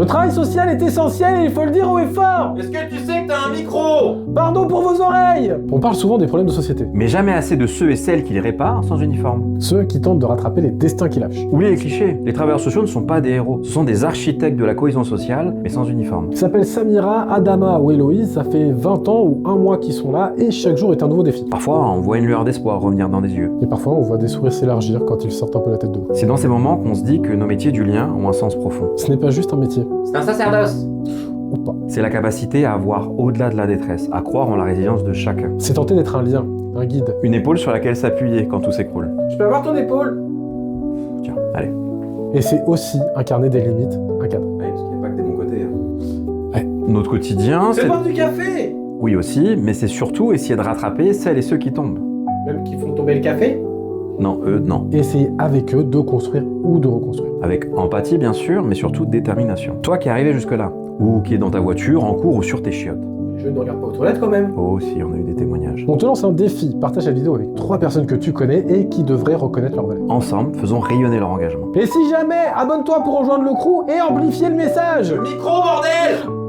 Le travail social est essentiel et il faut le dire haut et fort. Est-ce que tu sais que t'as un micro? Pardon pour vos oreilles. On parle souvent des problèmes de société. Mais jamais assez de ceux et celles qui les réparent sans uniforme. Ceux qui tentent de rattraper les destins qui lâchent. Oubliez les clichés, les travailleurs sociaux ne sont pas des héros. Ce sont des architectes de la cohésion sociale, mais sans uniforme. Ils s'appellent Samira, Adama ou Héloïse, ça fait 20 ans ou 1 mois qu'ils sont là et chaque jour est un nouveau défi. Parfois, on voit une lueur d'espoir revenir dans des yeux. Et parfois on voit des sourires s'élargir quand ils sortent un peu la tête de l'eau. C'est dans ces moments qu'on se dit que nos métiers du lien ont un sens profond. Ce n'est pas juste un métier. C'est un sacerdoce. Ou pas. C'est la capacité à voir au-delà de la détresse, à croire en la résilience de chacun. C'est tenter d'être un lien, un guide. Une épaule sur laquelle s'appuyer quand tout s'écroule. Je peux avoir ton épaule? Tiens, allez. Et c'est aussi incarner des limites, un cadre. Ouais, parce qu'il n'y a pas que des bons côtés. Ouais. Notre quotidien, Fais c'est... boire du café! Oui aussi, mais c'est surtout essayer de rattraper celles et ceux qui tombent. Même qui font tomber le café? Non, eux, non. Et essayer avec eux de construire ou de reconstruire. Avec empathie bien sûr, mais surtout détermination. Toi qui es arrivé jusque-là, ou qui est dans ta voiture, en cours ou sur tes chiottes. Je ne regarde pas aux toilettes quand même. Oh si, on a eu des témoignages. On te lance un défi, partage la vidéo avec 3 personnes que tu connais et qui devraient reconnaître leur valeur. Ensemble, faisons rayonner leur engagement. Et si jamais, abonne-toi pour rejoindre le crew et amplifier le message. Le micro, bordel!